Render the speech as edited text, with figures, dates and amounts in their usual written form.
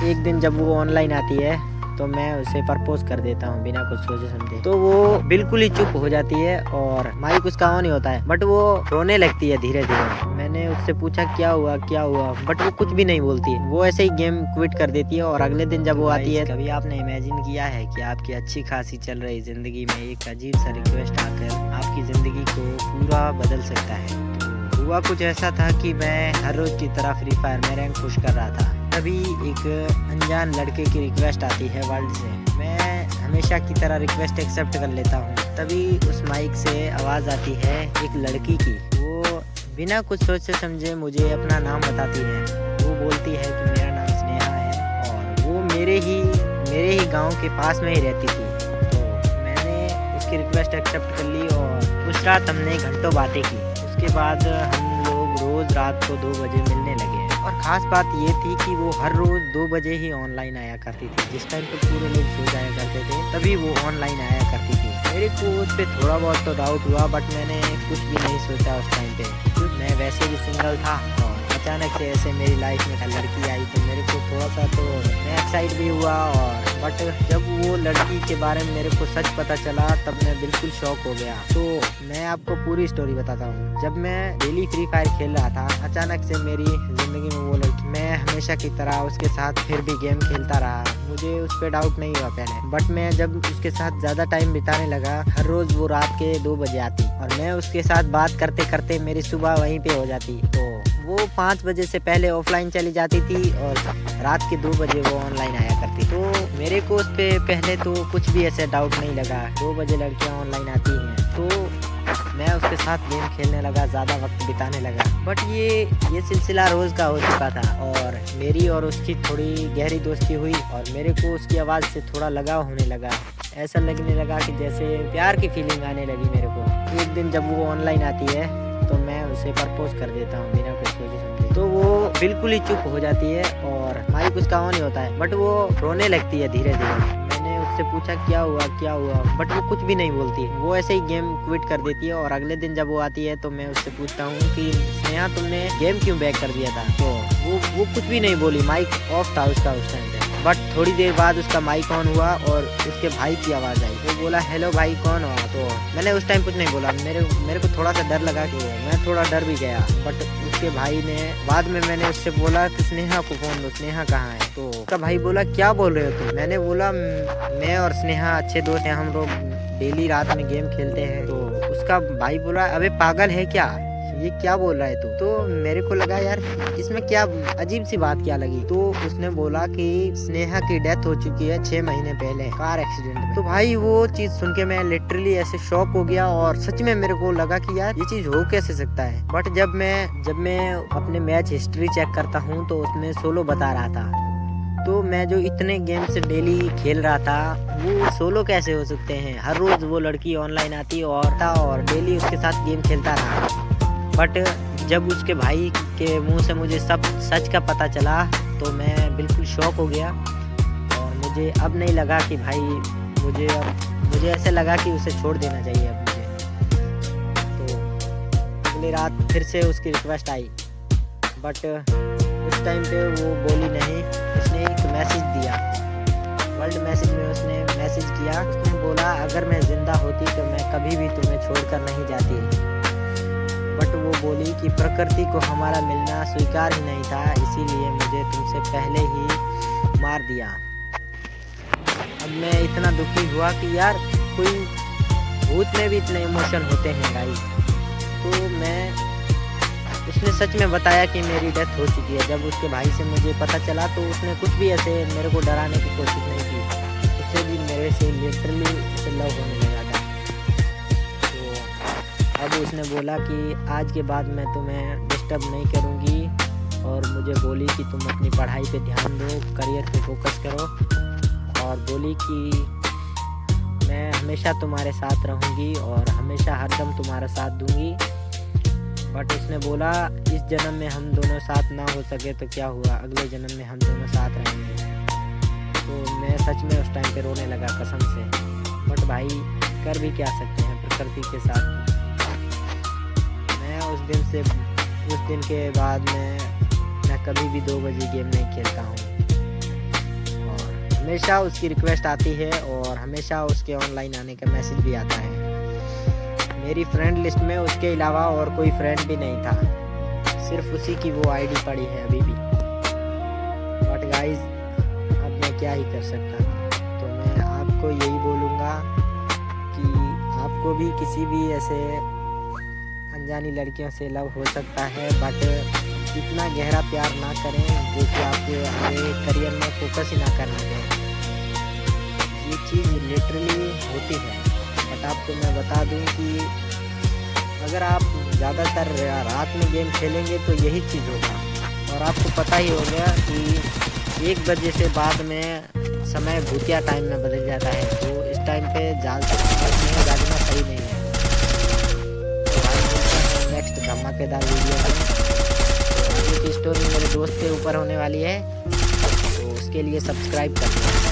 एक दिन जब वो ऑनलाइन आती है तो मैं उसे प्रपोज कर देता हूँ बिना कुछ सोचे समझे। तो वो बिल्कुल ही चुप हो जाती है और माइक उसका ऑन ही होता है, बट वो रोने लगती है धीरे धीरे। मैंने उससे पूछा क्या हुआ, बट वो कुछ भी नहीं बोलती। वो ऐसे ही गेम क्विट कर देती है। और अगले दिन जब वो आती है, कभी आपने इमेजिन किया है कि आपकी अच्छी खासी चल रही जिंदगी में एक अजीब सा रिक्वेस्ट आकर आपकी जिंदगी को पूरा बदल सकता है? तो हुआ कुछ ऐसा था कि मैं हर रोज की तरह फ्री फायर में रैंक पुश कर रहा था। तभी एक अनजान लड़के की रिक्वेस्ट आती है वर्ल्ड से। मैं हमेशा की तरह रिक्वेस्ट एक्सेप्ट कर लेता हूँ। तभी उस माइक से आवाज़ आती है एक लड़की की। वो बिना कुछ सोचे समझे मुझे अपना नाम बताती है। वो बोलती है कि मेरा नाम स्नेहा है और वो मेरे ही गांव के पास में ही रहती थी। तो मैंने उसकी रिक्वेस्ट एक्सेप्ट कर ली और उस रात हमने घंटों बातें की। उसके बाद हम लोग रोज़ रात को 2 बजे मिलने लगे। और ख़ास बात ये थी कि वो हर रोज़ 2 बजे ही ऑनलाइन आया करती थी। जिस टाइम पे पूरे लोग सो जाया करते थे तभी वो ऑनलाइन आया करती थी। मेरे को उस पर थोड़ा बहुत तो डाउट हुआ, बट मैंने कुछ भी नहीं सोचा उस टाइम पे। मैं वैसे भी सिंगल था और अचानक से ऐसे मेरी लाइफ में लड़की आई तो मेरे को थोड़ा सा तो मैं एक्साइट भी हुआ। और बट जब वो लड़की के बारे में मेरे को सच पता चला तब मैं बिल्कुल शॉक हो गया। तो मैं आपको पूरी स्टोरी बताता हूँ। जब मैं डेली फ्री फायर खेल रहा था, अचानक से मेरी ज़िंदगी में वो लड़की, मैं हमेशा की तरह उसके साथ फिर भी गेम खेलता रहा। मुझे उस पर डाउट नहीं हुआ पहले, बट मैं जब उसके साथ ज़्यादा टाइम बिताने लगा, हर रोज़ वो रात के 2 बजे आती और मैं उसके साथ बात करते करते मेरी सुबह वहीं पे हो जाती। तो वो 5 बजे से पहले ऑफलाइन चली जाती थी और रात के 2 बजे वो ऑनलाइन आया करती। तो मेरे को उस पर पहले तो कुछ भी ऐसे डाउट नहीं लगा। 2 बजे लड़कियाँ ऑनलाइन आती हैं तो मैं उसके साथ गेम खेलने लगा, ज़्यादा वक्त बिताने लगा। बट ये सिलसिला रोज़ का हो चुका था और मेरी और उसकी थोड़ी गहरी दोस्ती हुई और मेरे को उसकी आवाज़ से थोड़ा लगाव होने लगा। ऐसा लगने लगा कि जैसे प्यार की फीलिंग आने लगी मेरे को। एक दिन जब वो ऑनलाइन आती है तो मैं उसे प्रपोज कर देता हूँ बिना कुछ सोचे समझे। तो वो बिल्कुल ही चुप हो जाती है और माइक उसका ऑन ही होता है, बट वो रोने लगती है धीरे धीरे। मैंने उससे पूछा क्या हुआ, बट वो कुछ भी नहीं बोलती। वो ऐसे ही गेम क्विट कर देती है। और अगले दिन जब वो आती है तो मैं उससे पूछता हूँ कि स्नेहा तुमने गेम क्यों बैक कर दिया था? तो वो कुछ भी नहीं बोली। माइक ऑफ था उसका उस टाइम पे। बट थोड़ी देर बाद उसका माइक ऑन हुआ और उसके भाई की आवाज़ आई। वो बोला हेलो भाई कौन हो? तो मैंने उस टाइम कुछ नहीं बोला। मेरे को थोड़ा सा डर लगा कि मैं थोड़ा डर भी गया। बट उसके भाई ने बाद में मैंने उससे बोला कि स्नेहा को फोन दो, स्नेहा कहाँ है? तो उसका भाई बोला क्या बोल रहे हो तुम? मैंने बोला मैं और स्नेहा अच्छे दोस्त हैं, हम लोग डेली रात में गेम खेलते हैं। तो उसका भाई बोला अबे पागल है क्या, ये क्या बोल रहा है तू? तो मेरे को लगा यार इसमें क्या अजीब सी बात क्या लगी। तो उसने बोला कि स्नेहा की डेथ हो चुकी है 6 महीने पहले कार एक्सीडेंट में। तो भाई वो चीज सुन के मैं लिटरली ऐसे शॉक हो गया और सच में मेरे को लगा कि यार ये चीज हो कैसे सकता है। बट जब मैं अपने मैच हिस्ट्री चेक करता हूँ तो उसमें सोलो बता रहा था। तो मैं जो इतने गेम से डेली खेल रहा था वो सोलो कैसे हो सकते हैं? हर रोज वो लड़की ऑनलाइन आती और डेली उसके साथ गेम खेलता रहा। बट जब उसके भाई के मुंह से मुझे सब सच का पता चला तो मैं बिल्कुल शॉक हो गया। और मुझे अब नहीं लगा कि भाई मुझे ऐसे लगा कि उसे छोड़ देना चाहिए अब मुझे। तो अगली रात फिर से उसकी रिक्वेस्ट आई, बट उस टाइम पे वो बोली नहीं। उसने एक मैसेज दिया, वर्ल्ड मैसेज में उसने मैसेज किया। उसने बोला अगर मैं ज़िंदा होती तो मैं कभी भी तुम्हें छोड़कर नहीं जाती। बट वो बोली कि प्रकृति को हमारा मिलना स्वीकार ही नहीं था, इसीलिए मुझे तुमसे पहले ही मार दिया। अब मैं इतना दुखी हुआ कि यार कोई भूत में भी इतने इमोशन होते हैं गाइस। तो उसने सच में बताया कि मेरी डेथ हो चुकी है। जब उसके भाई से मुझे पता चला तो उसने कुछ भी ऐसे मेरे को डराने की कोशिश नहीं की। उससे भी मेरे से लिटरली उसे लव होने लगा था। तो अब उसने बोला कि आज के बाद मैं तुम्हें डिस्टर्ब नहीं करूँगी और मुझे बोली कि तुम अपनी पढ़ाई पे ध्यान दो, करियर पे फोकस करो। और बोली कि मैं हमेशा तुम्हारे साथ रहूँगी और हमेशा हरदम तुम्हारा साथ दूँगी। बट उसने बोला इस जन्म में हम दोनों साथ ना हो सके तो क्या हुआ, अगले जन्म में हम दोनों साथ रहेंगे। तो मैं सच में उस टाइम पे रोने लगा कसम से। बट भाई कर भी क्या सकते हैं प्रकृति के साथ। मैं उस दिन के बाद मैं कभी भी 2 बजे गेम नहीं खेलता हूँ। हमेशा उसकी रिक्वेस्ट आती है और हमेशा उसके ऑनलाइन आने का मैसेज भी आता है। मेरी फ्रेंड लिस्ट में उसके अलावा और कोई फ्रेंड भी नहीं था, सिर्फ उसी की वो आईडी पड़ी है अभी भी। बट गाइज अब मैं क्या ही कर सकता हूँ। तो मैं आपको यही बोलूँगा कि आपको भी किसी भी ऐसे अनजानी लड़कियों से लव हो सकता है, बट इतना गहरा प्यार ना करें जो कि आपके आगे करियर में फोकस ही ना करना दें। ये चीज़ लिटरली होती है। बट आपको मैं बता दूं कि अगर आप ज़्यादातर रात में गेम खेलेंगे तो यही चीज़ होगा। और आपको पता ही होगा कि 1 बजे से बाद में समय भूतिया टाइम में बदल जाता है, तो इस टाइम पे जागना सही नहीं है। तो भाई मिलते हैं नेक्स्ट धमाकेदार वीडियो में। आगे की स्टोरी मेरे दोस्त के ऊपर होने वाली है, तो उसके लिए सब्सक्राइब कर दें।